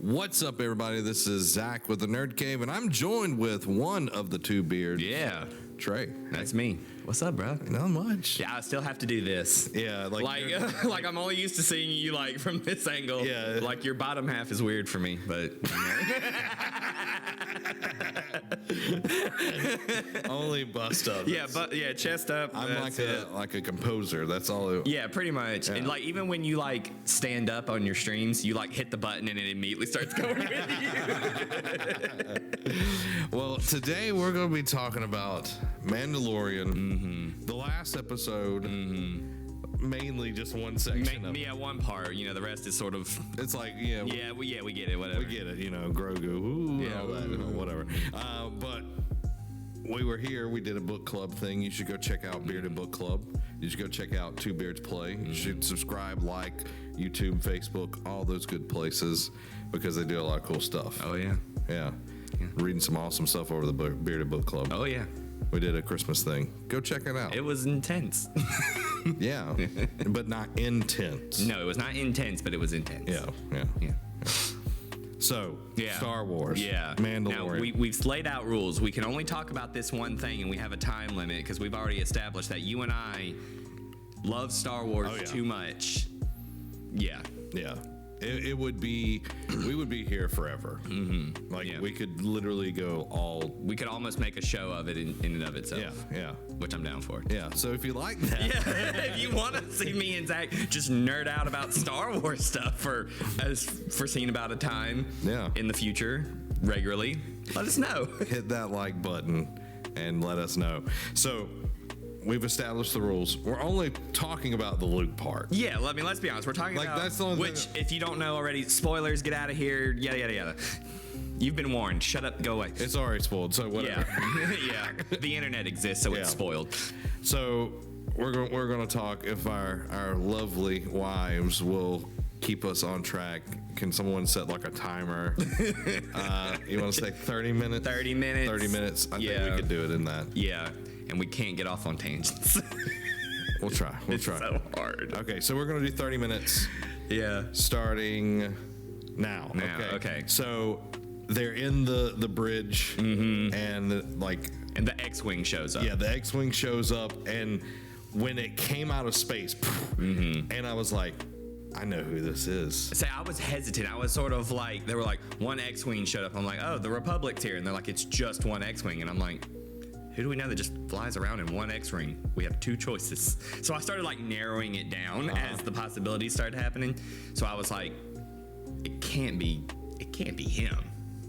What's up, everybody? This is Zach with the Nerd Cave, and I'm joined with one of the two beards. Yeah, Trey. that's me. What's up, bro? Not much. Yeah, I still have to do this. Yeah, like I'm only used to seeing you like from this angle. Yeah. Like your bottom half is weird for me, but only bust up. yeah, but yeah, chest up. I'm like a composer. That's all. Yeah, pretty much. Yeah. And like even when you like stand up on your streams, you like hit the button and it immediately starts going with you. Well, today we're going to be talking about Mandalorian, the last episode, mainly just one section of it. Yeah, one part. You know, the rest is sort of. It's like, we get it. Whatever. we get it, Grogu, ooh, Yeah. all that, whatever. But we were here, we did a book club thing. You should go check out Bearded Book Club. You should go check out Two Beards Play. You should subscribe, like YouTube, Facebook, all those good places, because they do a lot of cool stuff. Oh yeah. Yeah. Reading some awesome stuff over the Bearded Book Club. Oh yeah. We did a Christmas thing. Go check it out. It was intense. Yeah. But not intense. No, it was not intense, but it was intense. Yeah. So, Yeah. Star Wars. Yeah. Mandalorian. Now, we've laid out rules. We can only talk about this one thing, and we have a time limit because we've already established that you and I love Star Wars too much. Yeah. Yeah. It would be, we would be here forever. Mm-hmm. Like, we could literally go all. We could almost make a show of it in and of itself. Yeah. Which I'm down for. Yeah. So if you like that. Yeah. If you want to see me and Zach just nerd out about Star Wars stuff for foreseen about a time in the future regularly, let us know. Hit that like button and let us know. So, we've established the rules. We're only talking about the Luke part. Yeah, let's be honest. We're talking about that's the only which, if you don't know already, spoilers, get out of here, yada, yada, yada. You've been warned. Shut up, go away. It's already spoiled, so whatever. Yeah. The internet exists, so it's spoiled. So we're going to talk if our lovely wives will keep us on track. Can someone set like a timer? You want to say 30 minutes? 30 minutes. 30 minutes. I think we could do it in that. Yeah. And we can't get off on tangents. We'll try. It's so hard. Okay, so we're going to do 30 minutes. Yeah. Starting now. Okay. So they're in the bridge, and And the X-Wing shows up. Yeah, the X-Wing shows up, and when it came out of space, and I was like, I know who this is. Say, I was hesitant. I was sort of like, they were like, one X-Wing showed up. I'm like, oh, the Republic's here. And they're like, it's just one X-Wing. And I'm like, who do we know that just flies around in one X-Wing? We have two choices. So I started like narrowing it down as the possibilities started happening. So I was like, it can't be him.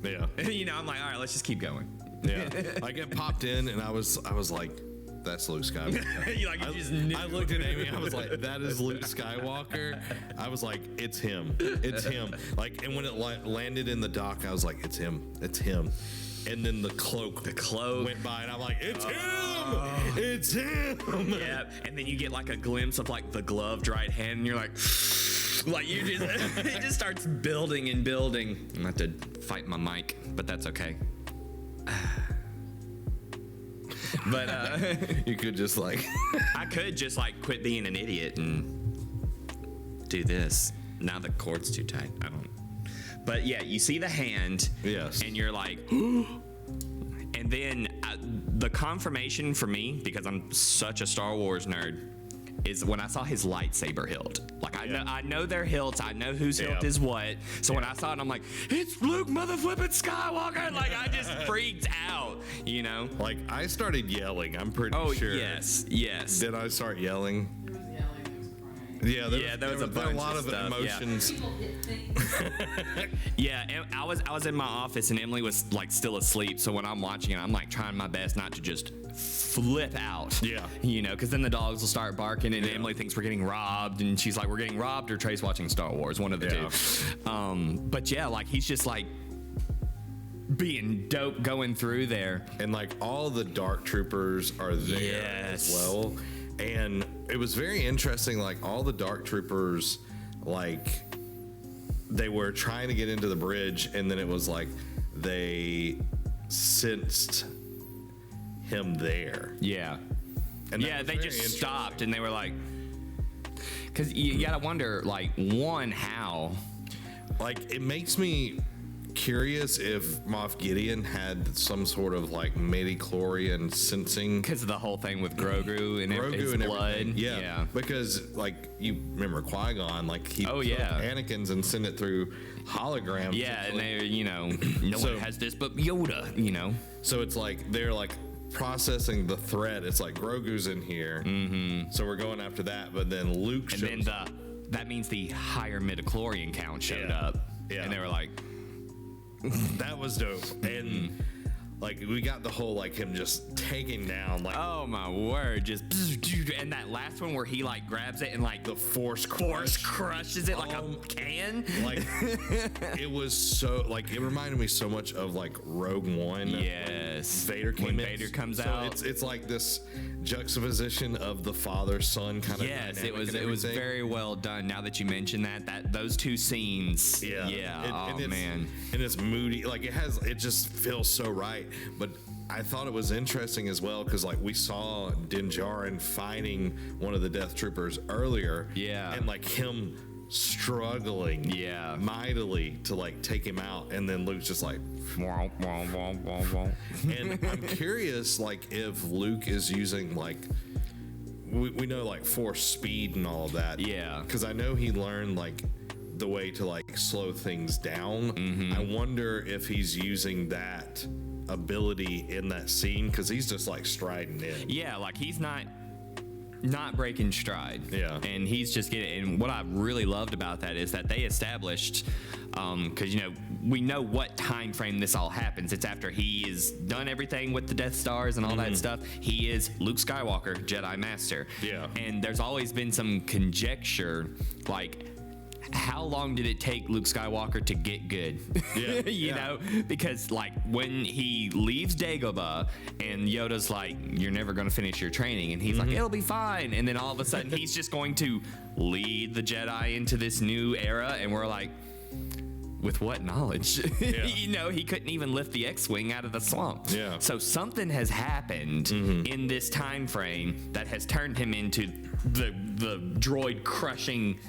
Yeah. I'm like, all right, let's just keep going. Yeah. Like it popped in, and I was like, that's Luke Skywalker. You just knew. I looked at Amy, I was like, that is Luke Skywalker. I was like, it's him. It's him. Like, and when it landed in the dock, I was like, it's him. It's him. And then the cloak went by, and I'm like, it's him! It's him! Yeah, and then you get like a glimpse of like the gloved right hand, and you're like you just, it just starts building and building. I'm gonna have to fight my mic, but that's okay. But you could just like I could just like quit being an idiot and do this. Now the cord's too tight. I don't. But yeah, you see the hand, yes, and you're like, and then the confirmation for me, because I'm such a Star Wars nerd, is when I saw his lightsaber hilt. Like I know their hilts. I know whose hilt is what. So when I saw it, I'm like, it's Luke motherflippin' Skywalker. Like I just freaked out, Like I started yelling. I'm pretty sure. Yes. Did I start yelling? Yeah, there was a lot of stuff, emotions. Yeah, and I was in my office, and Emily was like still asleep. So when I'm watching it, I'm like trying my best not to just flip out. Yeah, because then the dogs will start barking, and Emily thinks we're getting robbed, and she's like, "We're getting robbed," or Trey's watching Star Wars, one of the two. But yeah, like he's just like being dope going through there, and like all the dark troopers are there as well. And it was very interesting, like all the dark troopers, like they were trying to get into the bridge, and then it was like they sensed him there. Yeah. And they just stopped, and they were like, because you gotta wonder, like, one, how like, it makes me curious if Moff Gideon had some sort of like midichlorian sensing because of the whole thing with Grogu and his blood. Everything. Yeah, because like you remember Qui-Gon, like he took Anakin's and sent it through holograms. Yeah, and they, no one has this but Yoda. So it's like they're like processing the threat. It's like Grogu's in here, so we're going after that. But then Luke shows and then that means the higher midichlorian count showed up, and they were like. That was dope. And like we got the whole like him just taking down like oh my word, just and that last one where he like grabs it and like the force crushes it like a can. Like it was so like it reminded me so much of like Rogue One. Yes. Vader came when in. Vader comes so out. It's like this juxtaposition of the father son kind of. Yes, it was very well done. Now that you mention that those two scenes. Yeah. Man. And it's moody. Like it just feels so right. But I thought it was interesting as well because like we saw Din Djarin fighting one of the Death Troopers earlier. Yeah. And like him struggling mightily to like take him out, and then Luke's just like and I'm curious like if Luke is using like we know like force speed and all of that, because I know he learned like the way to like slow things down. I wonder if he's using that ability in that scene because he's just like striding in, like he's not breaking stride, and he's just getting. And what I really loved about that is that they established, because we know what time frame this all happens. It's after he is done everything with the Death Stars and all that stuff. He is Luke Skywalker, Jedi Master. And there's always been some conjecture, like how long did it take Luke Skywalker to get good? You know, because like when he leaves Dagobah and Yoda's like, you're never going to finish your training. And he's like, it'll be fine. And then all of a sudden he's just going to lead the Jedi into this new era. And we're like, with what knowledge? He couldn't even lift the X-Wing out of the swamp. So something has happened in this time frame that has turned him into the droid crushing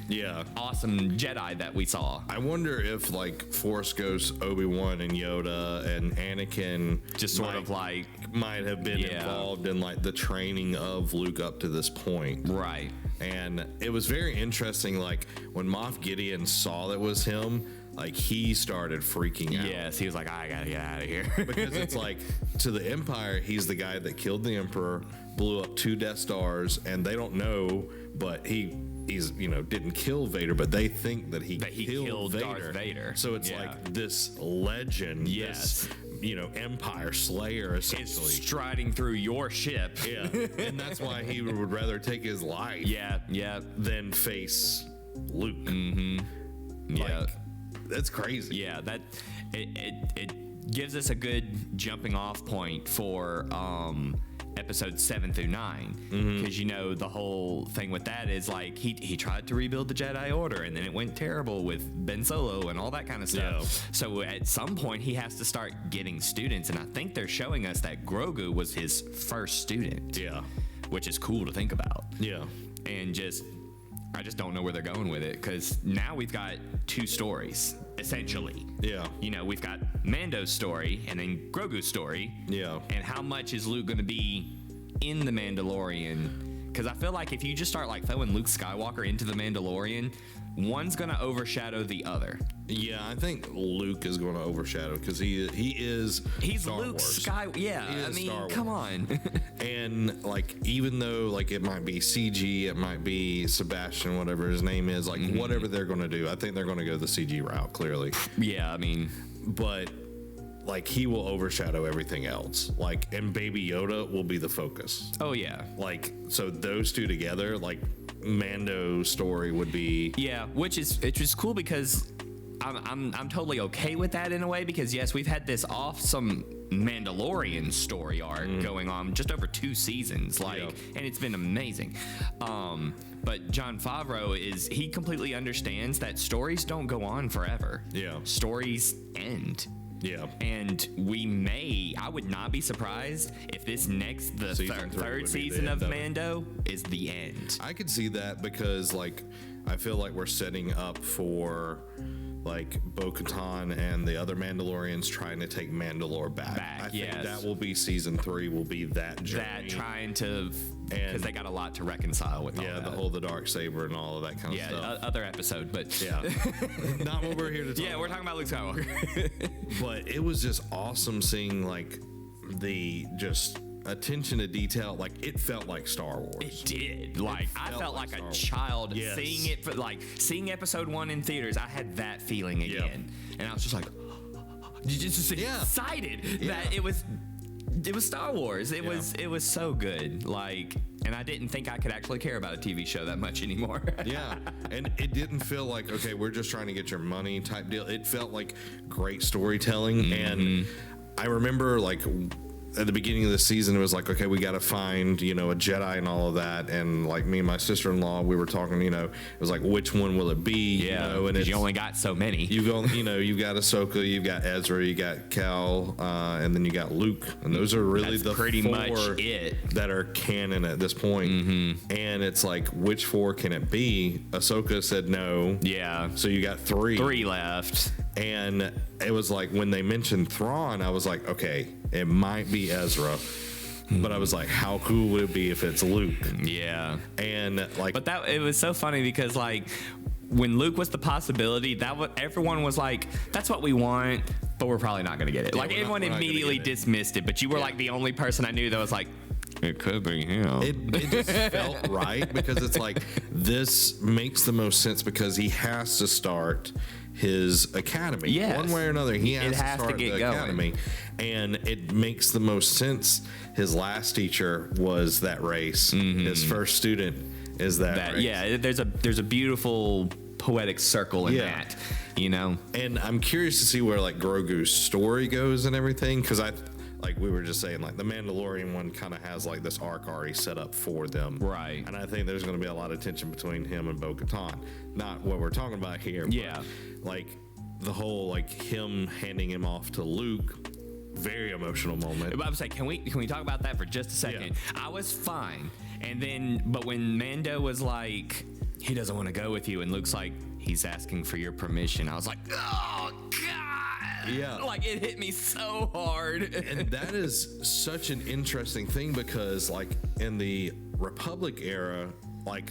awesome Jedi that we saw. I wonder if like Force Ghost Obi-Wan and Yoda and Anakin just sort of like might have been involved in like the training of Luke up to this point. Right. And it was very interesting, like when Moff Gideon saw that was him, like he started freaking out. Yes, he was like, I gotta get out of here. Because it's like, to the Empire, he's the guy that killed the Emperor, blew up 2 Death Stars, and they don't know, but he's didn't kill Vader, but they think that he killed Vader. Darth Vader. So it's like this legend, this Empire Slayer essentially is striding through your ship. And that's why he would rather take his life than face Luke. That's crazy. Yeah, that it gives us a good jumping off point for episodes 7 through 9, because the whole thing with that is like he tried to rebuild the Jedi Order and then it went terrible with Ben Solo and all that kind of stuff. So at some point he has to start getting students, and I think they're showing us that Grogu was his first student. Which is cool to think about. And I just don't know where they're going with it, because now we've got 2 stories essentially. We've got Mando's story and then Grogu's story. And how much is Luke going to be in the Mandalorian? Because I feel like if you just start like throwing Luke Skywalker into the Mandalorian, one's going to overshadow the other. I think Luke is going to overshadow because he's Star Luke Wars. I mean, come on. And like, even though like it might be CG, it might be Sebastian, whatever his name is, like whatever they're going to do, I think they're going to go the CG route clearly. I mean, but like he will overshadow everything else. Like, and Baby Yoda will be the focus. Like, so those 2 together, like Mando's story would be which is cool, because I'm totally okay with that in a way, because yes, we've had this awesome Mandalorian story arc going on just over 2 seasons, and it's been amazing. But Jon Favreau he completely understands that stories don't go on forever. Stories end. And I would not be surprised if this third season of Mando is the end. I could see that, because like I feel like we're setting up for like Bo-Katan and the other Mandalorians trying to take Mandalore back. I think that will be season 3. Will be that journey. That trying to, because they got a lot to reconcile with. Yeah, the dark saber and all of that kind of stuff. Yeah, other episode, but not what we're here to talk. Yeah, we're talking about Luke Skywalker. But it was just awesome seeing like the just attention to detail. Like it felt like Star Wars. It did. Like I felt like a child seeing it for seeing episode 1 in theaters. I had that feeling again, and I was just like, just excited that it was Star Wars. It was so good. Like, and I didn't think I could actually care about a TV show that much anymore. And it didn't feel like, okay, we're just trying to get your money type deal. It felt like great storytelling, and I remember like at the beginning of the season, it was like, okay, we got to find, a Jedi and all of that. And like me and my sister-in-law, we were talking, it was like, which one will it be? And you only got so many. You got Ahsoka, you've got Ezra, you got Cal, and then you got Luke. And those are really the pretty 4 much it that are canon at this point. And it's like, which 4 can it be? Ahsoka said no. Yeah. So you got 3. 3 left. And it was like when they mentioned Thrawn, I was like, okay, it might be Ezra, but I was like, how cool would it be if it's Luke? Yeah. And like, but it was so funny because like when Luke was the possibility, everyone was like, that's what we want, but we're probably not gonna get it. Like everyone immediately dismissed it, but you were like the only person I knew that was like, it could be him. It just felt right because it's like, this makes the most sense because he has to start his academy. One way or another, he has to start the academy. And it makes the most sense. His last teacher was that race. His first student is that race. Yeah, there's a beautiful poetic circle in that, And I'm curious to see where like Grogu's story goes and everything, because like we were just saying, like the Mandalorian one kind of has like this arc already set up for them. Right. And I think there's going to be a lot of tension between him and Bo-Katan. Not what we're talking about here. Yeah. But like the whole, like him handing him off to Luke, very emotional moment. I was like, can we talk about that for just a second? Yeah. I was fine. But when Mando was like, he doesn't want to go with you, and Luke's like, he's asking for your permission. I was like, oh God. Yeah. Like it hit me so hard. And that is such an interesting thing because like in the Republic era, like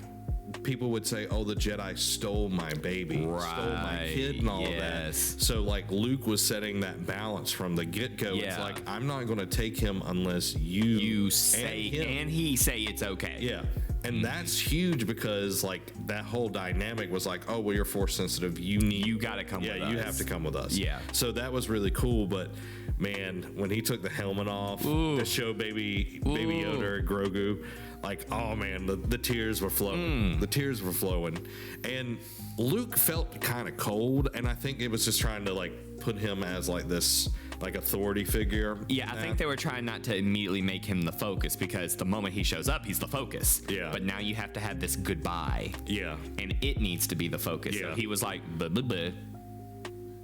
people would say, oh, the Jedi stole my baby, stole my kid and all of that. So like Luke was setting that balance from the get-go. It's like, I'm not going to take him unless you say and he say it's okay. Yeah. And that's huge because like that whole dynamic was like, oh, well, you're force sensitive. You got to come with us. Yeah, you have to come with us. Yeah. So that was really cool. But man, when he took the helmet off to show baby Yoda, Grogu, like, oh man, the tears were flowing. The tears were flowing. And Luke felt kind of cold. And I think it was just trying to like put him as like this like authority figure. Yeah, I think they were trying not to immediately make him the focus because the moment he shows up, he's the focus. Yeah. But now you have to have this goodbye. Yeah. And it needs to be the focus. Yeah. So he was like, blah, blah, blah.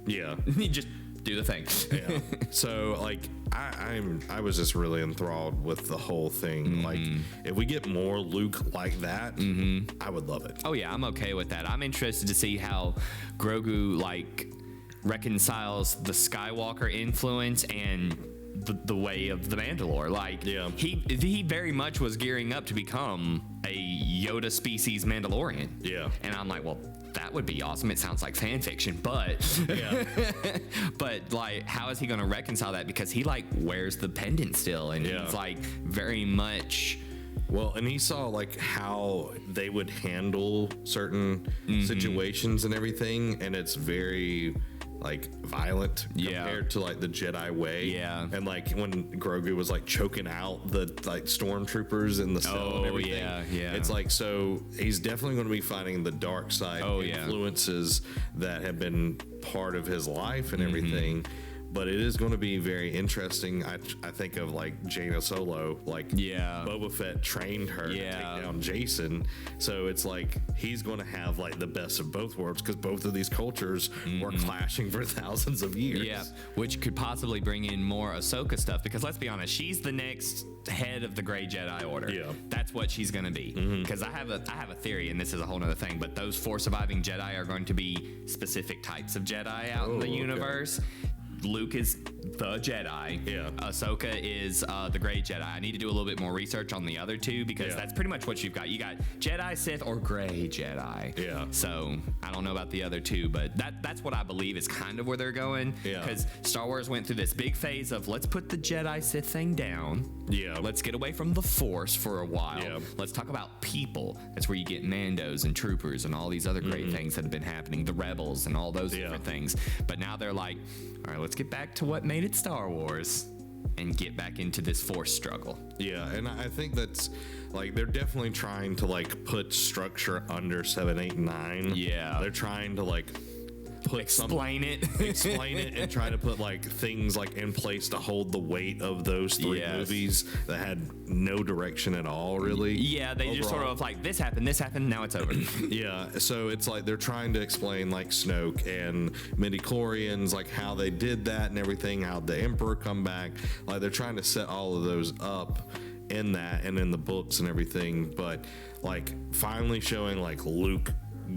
Yeah. He just do the thing. Yeah. So like I was just really enthralled with the whole thing. Like if we get more Luke like that, I would love it. Oh yeah, I'm okay with that. I'm interested to see how Grogu like reconciles the Skywalker influence and the way of the Mandalore. Like he very much was gearing up to become a Yoda species Mandalorian. Yeah. And I'm like, well, that would be awesome. It sounds like fan fiction, but but like, how is he going to reconcile that? Because he like wears the pendant still, and he's like very much. Well, and he saw like how they would handle certain situations and everything, and it's very like violent compared to like the Jedi way. Yeah. And like when Grogu was like choking out the like stormtroopers in the cell and everything. Yeah. It's like, so he's definitely going to be fighting the dark side influences that have been part of his life and everything. but it is going to be very interesting. I think of like Jaina Solo, like Boba Fett trained her to take down Jason, so it's like he's going to have like the best of both worlds because both of these cultures were clashing for thousands of years. Yeah, which could possibly bring in more Ahsoka stuff because let's be honest, she's the next head of the Grey Jedi Order. Yeah, that's what she's going to be. Because I have a theory, and this is a whole other thing, but those 4 surviving Jedi are going to be specific types of Jedi out in the universe. Luke is the Jedi. Yeah. Ahsoka is the Grey Jedi. I need to do a little bit more research on the other 2 because that's pretty much what you've got. You got Jedi, Sith, or Grey Jedi. Yeah. So I don't know about the other 2, but that's what I believe is kind of where they're going. Yeah. Because Star Wars went through this big phase of let's put the Jedi Sith thing down. Yeah. Let's get away from the Force for a while. Yeah. Let's talk about people. That's where you get Mandos and Troopers and all these other great things that have been happening. The Rebels and all those different things. But now they're like, all right, let's get back to what made it Star Wars and get back into this Force struggle. Yeah, and I think that's like they're definitely trying to like put structure under 7, 8, and 9. Yeah, they're trying to like explain it and try to put like things like in place to hold the weight of those 3 movies that had no direction at all, really. Yeah, they just sort of like this happened, now it's over. Yeah, so it's like they're trying to explain like Snoke and midichlorians, like how they did that and everything, how the Emperor come back. Like they're trying to set all of those up in that and in the books and everything, but like finally showing like Luke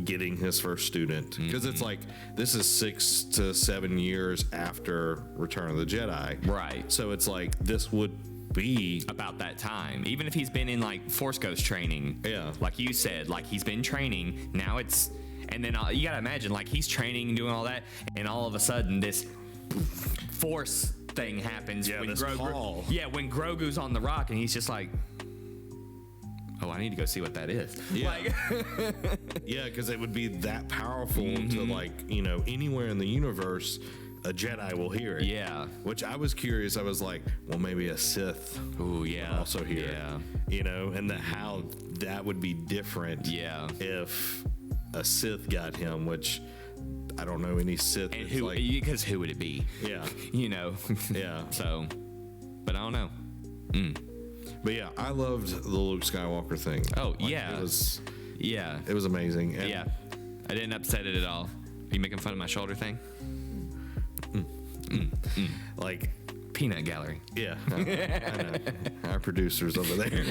getting his first student, because it's like this is 6 to 7 years after Return of the Jedi, right? So it's like this would be about that time, even if he's been in like Force Ghost training. Yeah, like you said, like he's been training. Now it's, and then you gotta imagine like he's training and doing all that, and all of a sudden this Force thing happens. Yeah, when Grogu, when Grogu's on the rock and he's just like, oh, I need to go see what that is. Yeah, like, yeah, because it would be that powerful to like, you know, anywhere in the universe, a Jedi will hear it. Yeah, which I was curious. I was like, well, maybe a Sith. Oh yeah, would also hear it. You know, and how that would be different. Yeah, if a Sith got him, which I don't know any Sith. And who? Because who would it be? Yeah, you know. Yeah. So, but I don't know. But yeah, I loved the Luke Skywalker thing. Oh, like, yeah. It was amazing. And yeah. I didn't upset it at all. Are you making fun of my shoulder thing? Like peanut gallery. Yeah. I know. Our producers over there.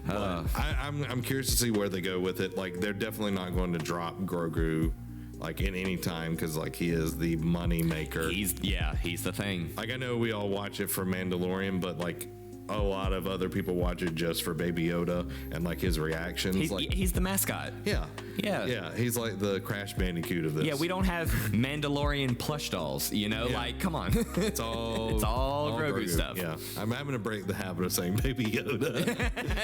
I'm curious to see where they go with it. Like they're definitely not going to drop Grogu like in any time, because like he is the money maker. He's the thing. Like I know we all watch it for Mandalorian, but like a lot of other people watch it just for Baby Yoda and like his reactions. He's the mascot. Yeah. He's like the Crash Bandicoot of this. Yeah, we don't have Mandalorian plush dolls. You know, like come on, it's all Grogu stuff. Yeah, I'm having to break the habit of saying Baby Yoda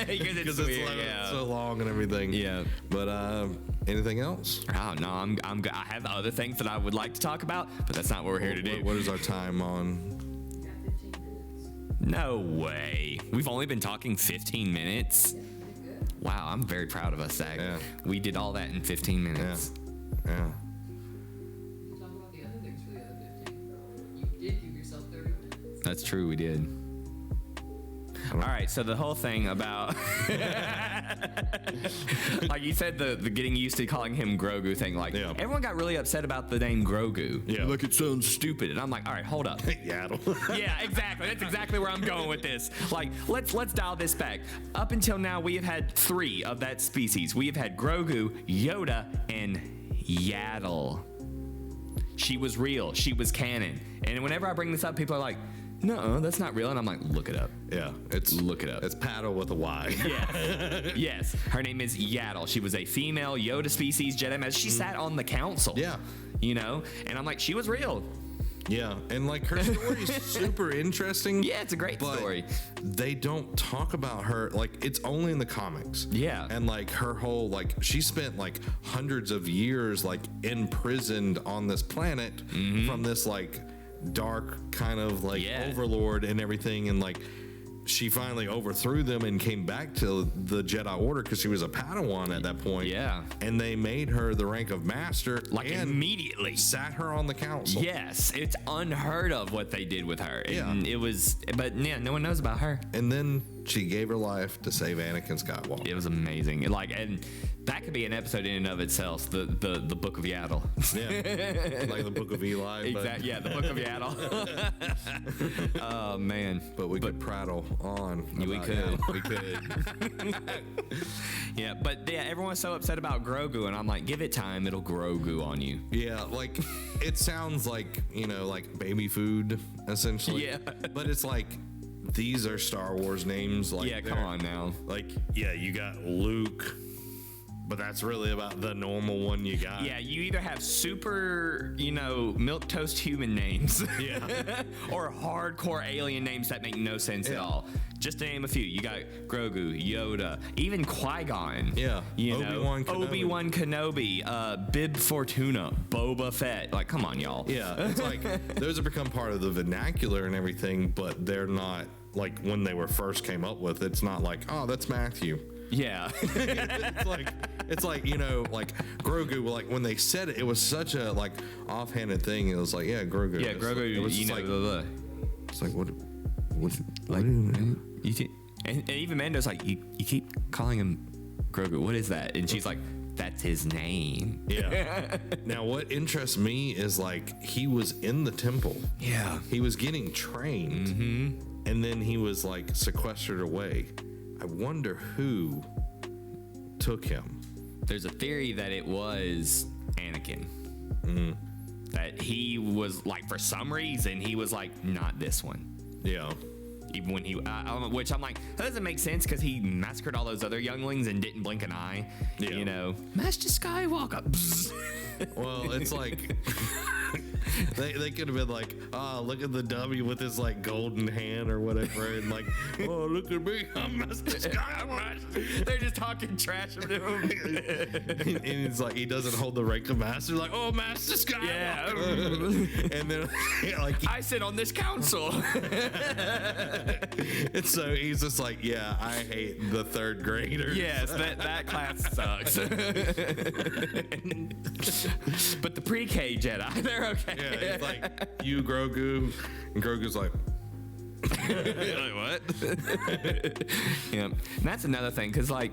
because it's so long and everything. Yeah, but anything else? Oh no, I have other things that I would like to talk about, but that's not what we're here to do. What is our time on? No way. We've only been talking 15 minutes. Wow, I'm very proud of us, Zach. Yeah. We did all that in 15 minutes. Yeah. You talk about the other things for the other 15. You did give yourself 30 minutes. That's true, we did. All right, so the whole thing about, like you said, the getting used to calling him Grogu thing, like everyone got really upset about the name Grogu. Yeah. Like it sounds stupid. And I'm like, all right, hold up. Yaddle. Yeah, exactly. That's exactly where I'm going with this. Like, let's dial this back. Up until now, we have had 3 of that species. We have had Grogu, Yoda, and Yaddle. She was real. She was canon. And whenever I bring this up, people are like, no, that's not real. And I'm like, look it up. Yeah, look it up. It's paddle with a Y. Yes. Yes. Her name is Yaddle. She was a female Yoda species Jedi Master. She sat on the council. Yeah. You know? And I'm like, she was real. Yeah, and like her story is super interesting. Yeah, it's a great story. They don't talk about her, like it's only in the comics. Yeah. And like her whole, like she spent like hundreds of years like imprisoned on this planet from this like dark kind of like overlord and everything, and like she finally overthrew them and came back to the Jedi Order because she was a Padawan at that point. Yeah. And they made her the rank of master. Like and immediately. sat her on the council. Yes, it's unheard of what they did with her. Yeah. And it was, but yeah, no one knows about her. And then she gave her life to save Anakin Skywalker. It was amazing. Like, and that could be an episode in and of itself. The Book of Yaddle. Yeah. Like the Book of Eli. Exactly. Yeah, the Book of Yaddle. Oh man. But we could prattle on. We about could. Yaddle. We could. Yeah, but yeah, everyone's so upset about Grogu, and I'm like, give it time, it'll Grogu on you. Yeah, like it sounds like, like baby food essentially. Yeah. But it's like these are Star Wars names. Like, Yeah, come on now. Like, yeah, you got Luke, but that's really about the normal one you got. Yeah, you either have super, milquetoast human names, Yeah. or hardcore alien names that make no sense at all. Just to name a few, you got Grogu, Yoda, even Qui-Gon. Yeah. Obi-Wan Kenobi. Kenobi, Bib Fortuna, Boba Fett. Like, come on, y'all. Yeah, it's like those have become part of the vernacular and everything, but they're not like when they were first came up with. It's not like, oh, that's Matthew. Yeah. it's like like Grogu. Like when they said it, it was such a like offhanded thing. It was like, yeah, Grogu. Yeah, It's Grogu, like, it was just like, blah, blah. it's like what Like, do you mean? and even Mando's like, you keep calling him Grogu. What is that? And she's like, that's his name. Yeah. Now, what interests me is like he was in the temple. Yeah. He was getting trained, and then he was like sequestered away. I wonder who took him. There's a theory that it was Anakin. That he was like, for some reason, he was like, not this one. Yeah. Even when he, which I'm like, that doesn't make sense because he massacred all those other younglings and didn't blink an eye. Yeah. Master Skywalker. Well, it's like they could have been like, oh, look at the dummy with his like golden hand or whatever, and like, oh, look at me, I'm Master Skywalker. They're just talking trash to him. And it's like he doesn't hold the rank of master, like, oh, Master Skywalker. Yeah. And then like I sit on this council. and so he's just like, yeah, I hate the third graders. Yes, that class sucks. But the pre-K Jedi, they're okay. Yeah, he's like, you Grogu, and Grogu's like, what? Yeah, and that's another thing, because like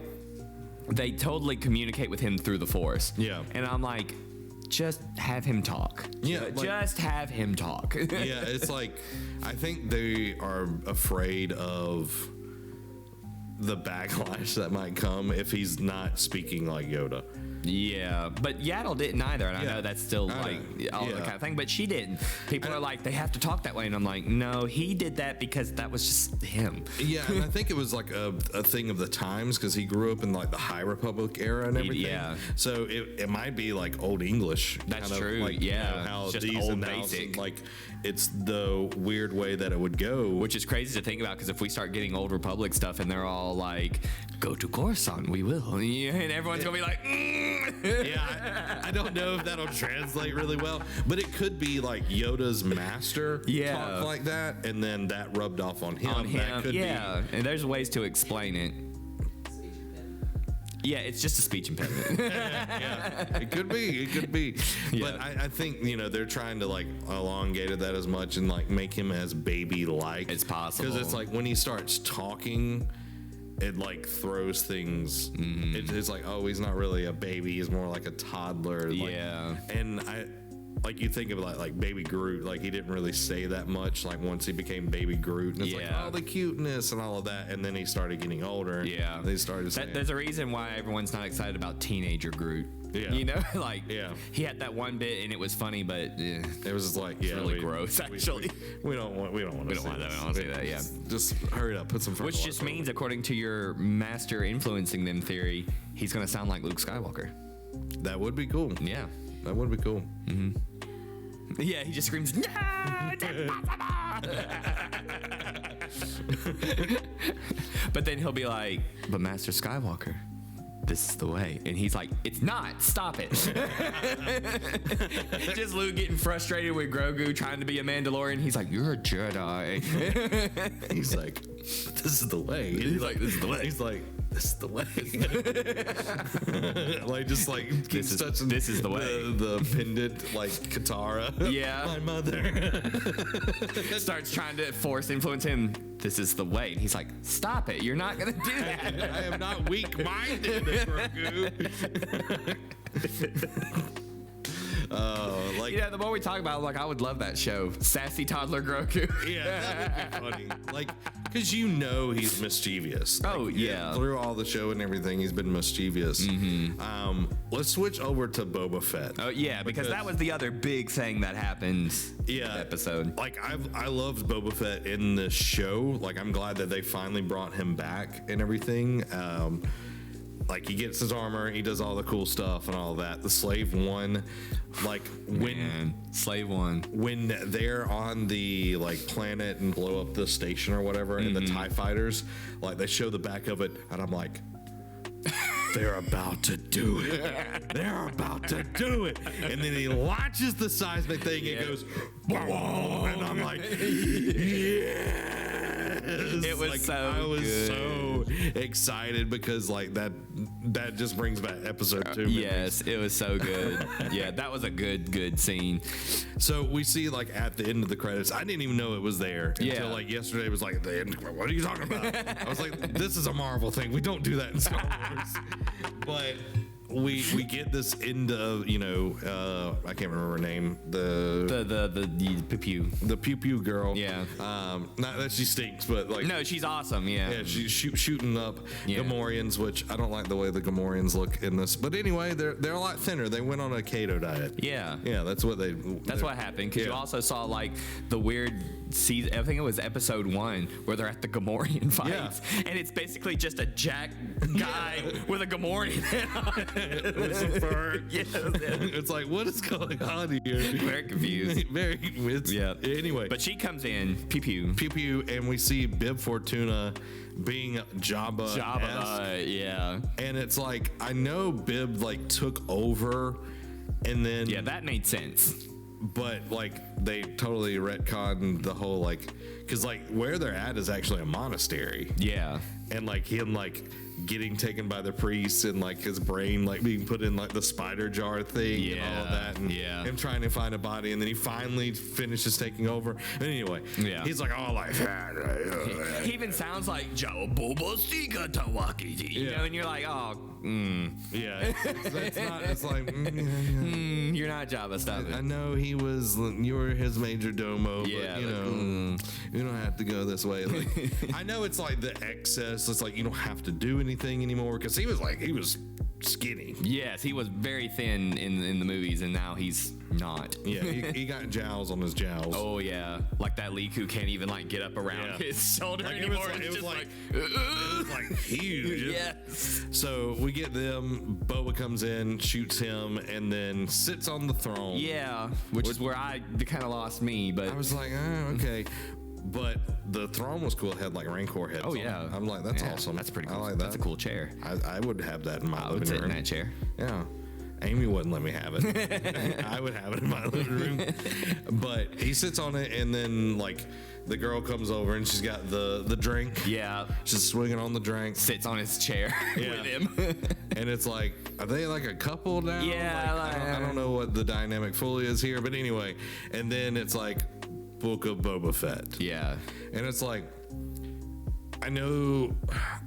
they totally communicate with him through the Force. Yeah. And I'm like, just have him talk. Yeah, like- just have him talk. yeah, it's like, I think they are afraid of the backlash that might come if he's not speaking like Yoda. Yeah, but Yaddle didn't either, and I Yeah. know that's still I like know. all Yeah. the kind of thing, but she didn't. People are like, they have to talk that way, and I'm like, no, he did that because that was just him. Yeah, and I think it was like a thing of the times because he grew up in like the High Republic era and everything. Yeah. So it might be like Old English. That's kind of, true, Like, yeah. how It's just these old and thous, basic. and, like it's the weird way that it would go. Which is crazy to think about, because if we start getting Old Republic stuff and they're all like, go to Coruscant, we will. Yeah, and everyone's going to be like, yeah, I don't know if that'll translate really well, but it could be like Yoda's master talk like that, and then that rubbed off on him. That could yeah, and there's ways to explain it. Speech impediment. Yeah, it's just a speech impediment. yeah, it could be. It could be. Yeah. But I think, they're trying to like elongate that as much and like make him as baby-like. It's possible. Because it's like when he starts talking, it like throws things. It's like, oh, he's not really a baby. He's more like a toddler. Like, Yeah. And like you think of like baby Groot, like he didn't really say that much. Like once he became baby Groot, and it's like, Yeah. oh, the cuteness and all of that. And then he started getting older. Yeah. They started saying, There's a reason why everyone's not excited about teenager Groot. Yeah. Like, Yeah. he had that one bit and it was funny, but it was just like, yeah, really gross, actually. We don't want to want that. We don't wanna see that, yeah. Just hurry up, put some. which fertilizer just on means, it. according to your master influencing them theory, he's going to sound like Luke Skywalker. That would be cool. Yeah. That would be cool. Yeah, he just screams, no, it's impossible. But then he'll be like, but Master Skywalker, this is the way. And he's like, it's not. Stop it. Just Luke getting frustrated with Grogu trying to be a Mandalorian. He's like, you're a Jedi. He's like, this is the way. And he's like, this is the way. He's like, this is the way. Like, just like keeps touching this is the way. The pendant, like Katara. Yeah. My mother. Starts trying to force influence him. This is the way. And he's like, stop it. You're not going to do that. I am not weak-minded, Grogu. Like, Yeah, the more we talk about it, like, I would love that show. Sassy toddler Grogu. yeah, that would be funny. Like, because you know he's mischievous. Oh, Like, yeah. Through all the show and everything, he's been mischievous. Let's switch over to Boba Fett. Oh, yeah, because that was the other big thing that happened in the episode. Like, I loved Boba Fett in this show. Like, I'm glad that they finally brought him back and everything. Like, he gets his armor, he does all the cool stuff and all that. The Slave One, like, Slave One. when they're on the like planet and blow up the station or whatever, and the TIE fighters, like, they show the back of it, and I'm like, they're about to do it. They're about to do it. And then he launches the seismic thing and goes, whoa, and I'm like, yes. It was like, so I was good. so excited because like that just brings back episode 2 memories. Yes, it was so good. Yeah, that was a good scene. So we see like at the end of the credits, I didn't even know it was there until like yesterday. It was like, the end. What are you talking about? I was like, this is a Marvel thing. We don't do that in Star Wars. But we get this into, you know, I can't remember her name. The pew. The pew pew girl. Yeah. Not that she stinks, but like. No, she's awesome. Yeah. Yeah, she's shooting up Yeah. Gamorreans, which I don't like the way the Gamorreans look in this. But anyway, they're a lot thinner. They went on a keto diet. Yeah. Yeah, that's what they. That's what happened, because you Yeah. also saw like the weird season. I think it was episode 1 where they're at the Gamorrean fights, and it's basically just a jack guy with a Gamorrean head on. With some fur. Yes. It's like, what is going on here? Very confused. Anyway, But she comes in, pew pew. pew pew, and we see Bib Fortuna being Jabba. Yeah. And it's like, I know Bib like took over, and then Yeah, that made sense. but like they totally retconned the whole like, because like where they're at is actually a monastery. Yeah. And like him like getting taken by the priests and like his brain like being put in like the spider jar thing and all of that, and him trying to find a body, and then he finally finishes taking over. And anyway, he's like all like He even sounds like Joe Bobo Sika Tawaki, you know, and you're like, oh, yeah, it's not. It's like you're not Jabba, stop I it. know you were his major domo, but Yeah, you like, know, you don't have to go this way. Like, I know it's like the excess. It's like you don't have to do anything anymore, because he was skinny. Yes, he was very thin in the movies, and now he's not. Yeah, he got jowls on his jowls. Oh yeah, like that Leak who can't even like get up around his shoulder Like, anymore. it was It's like, just it was like huge. Yes. So we get them. Boba comes in, shoots him, and then sits on the throne. Yeah, which is where they kind of lost me, but I was like, oh, okay. But the throne was cool. It had like Rancor heads. oh on yeah, it. I'm like, that's Yeah, awesome. That's pretty cool. I like that. That's a cool chair. I would have that in my I would living sit room. in that chair. Yeah. Amy wouldn't let me have it. I would have it in my living room. But he sits on it, and then like the girl comes over and she's got the drink. Yeah, She's swinging on the drink. sits on his chair Yeah. with him. And it's like, are they like a couple now? Yeah, Like, I don't know what the dynamic fully is here, but anyway. And then it's like Book of Boba Fett. Yeah. And it's like, I know,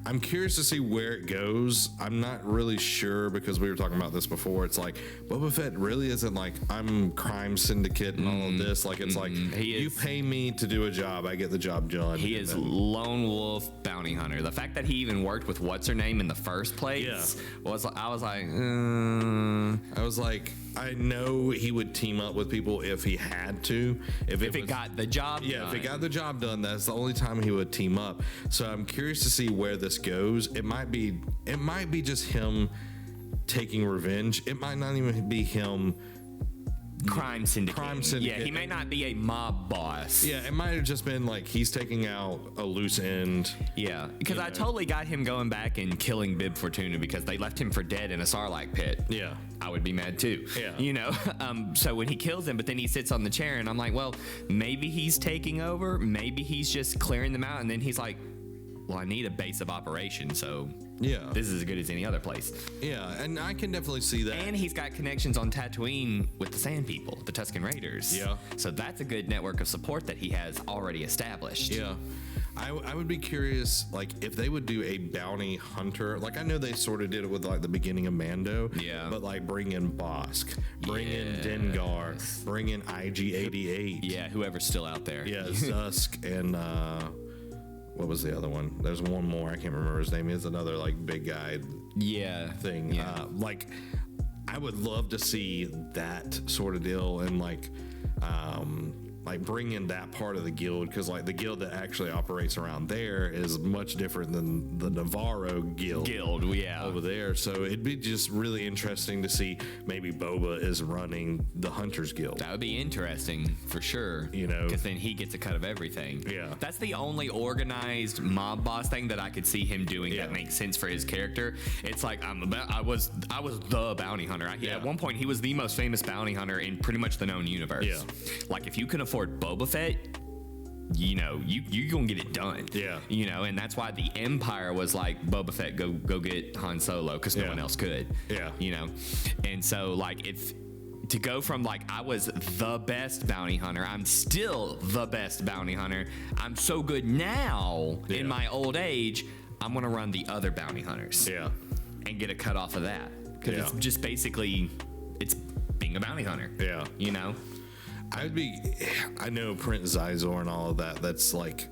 I'm curious to see where it goes. I'm not really sure, because we were talking about this before. It's like, Boba Fett really isn't like, I'm crime syndicate and all of this. Like, it's like, you pay me to do a job, I get the job done. He is lone wolf bounty hunter. The fact that he even worked with what's her name in the first place was, I was like, I know he would team up with people if he had to. If it got the job done. If it got the job done, that's the only time he would team up. So I'm curious to see where this goes. It might be just him taking revenge. It might not even be him crime syndicate. syndicate. Yeah, he may not be a mob boss. Yeah, it might have just been like he's taking out a loose end. Yeah, because I totally got him going back and killing Bib Fortuna because they left him for dead in a Sarlacc pit. Yeah. I would be mad too. Yeah. You know, so when he kills him, but then he sits on the chair and I'm like, well, maybe he's taking over. Maybe he's just clearing them out. And then he's like, well, I need a base of operation. So Yeah. this is as good as any other place. Yeah, and I can definitely see that. And he's got connections on Tatooine with the Sand People, the Tusken Raiders. Yeah. So that's a good network of support that he has already established. Yeah. I would be curious, like, if they would do a bounty hunter. Like, I know they sort of did it with, like, the beginning of Mando. Yeah. But, like, bring in Bosk, bring in Dengar, bring in IG-88. Yeah, whoever's still out there. Yeah, Zusk, and, what was the other one? There's one more. I can't remember his name. He's another, like, big guy Yeah. thing. Yeah. Like, I would love to see that sort of deal and, like bring in that part of the guild, because like the guild that actually operates around there is much different than the Navarro guild Yeah. over there. So it'd be just really interesting to see maybe Boba is running the Hunters Guild. That would be interesting for sure. You know, because then he gets a cut of everything. Yeah. That's the only organized mob boss thing that I could see him doing that makes sense for his character. It's like I was the bounty hunter. At one point he was the most famous bounty hunter in pretty much the known universe. Yeah. Like if you can afford Boba Fett, you know, you gonna get it done. Yeah. You know, and that's why the Empire was like, Boba Fett, go get Han Solo, because no one else could. Yeah. You know, and so like if to go from like I was the best bounty hunter, I'm still the best bounty hunter. I'm so good now in my old age, I'm gonna run the other bounty hunters. Yeah. And get a cut off of that, because it's just basically it's being a bounty hunter. Yeah. You know. I know Prince Zizor and all of that. That's like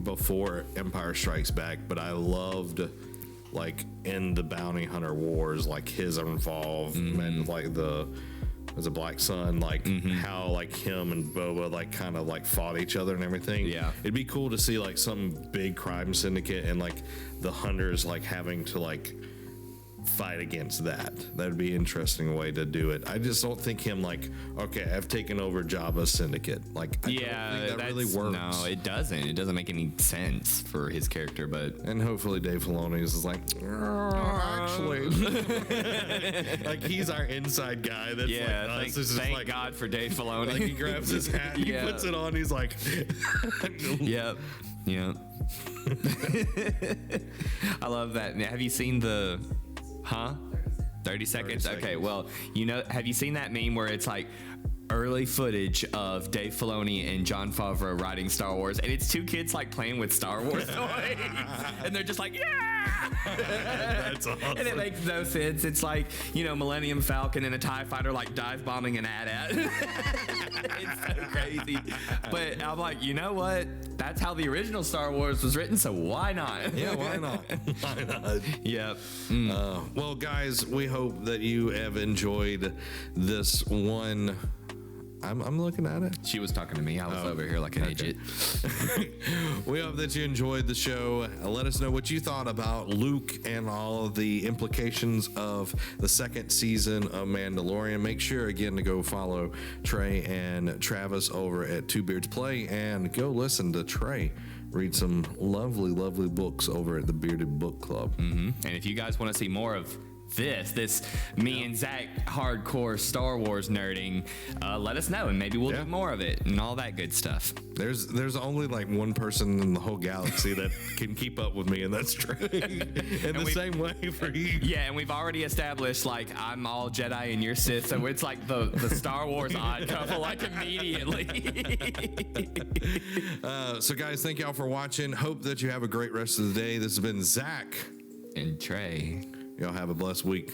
before Empire Strikes Back, but I loved like in the bounty hunter wars, like his involvement, like as a Black Sun, like how like him and Boba like kind of like fought each other and everything. Yeah. It'd be cool to see like some big crime syndicate and like the hunters like having to like fight against that. That'd be an interesting way to do it. I just don't think him like, okay, I've taken over Jabba's syndicate. Like, I don't think that really works. No, it doesn't. It doesn't make any sense for his character, but And hopefully Dave Filoni is like, actually, like he's our inside guy. That's like us. This is thank like, God for Dave Filoni. like he grabs his hat, he puts it on, he's like, Yep. I love that. Have you seen the 30 seconds? 30 Okay, seconds. well, have you seen that meme where it's like early footage of Dave Filoni and Jon Favreau writing Star Wars, and it's two kids like playing with Star Wars toys, and they're just like, yeah! That's awesome. And it makes no sense. It's like, Millennium Falcon and a TIE fighter like dive bombing an AT-AT. It's so crazy. But I'm like, you know what? That's how the original Star Wars was written, so why not? Yeah, why not? Why not? Yep. Well, guys, we hope that you have enjoyed this one. I'm looking at it. She was talking to me. I was over here like an idiot. We hope that you enjoyed the show. Let us know what you thought about Luke and all of the implications of the second season of Mandalorian. Make sure, again, to go follow Trey and Travis over at Two Beards Play, and go listen to Trey read some lovely, lovely books over at the Bearded Book Club. And if you guys want to see more of this me and Zach hardcore Star Wars nerding, let us know, and maybe we'll do more of it and all that good stuff. There's only like one person in the whole galaxy that can keep up with me, and that's Trey. In the same way for you. Yeah, and we've already established like I'm all Jedi and you're Sith, so it's like the Star Wars odd couple like immediately. So guys, thank y'all for watching. Hope that you have a great rest of the day. This has been Zach and Trey. Y'all have a blessed week.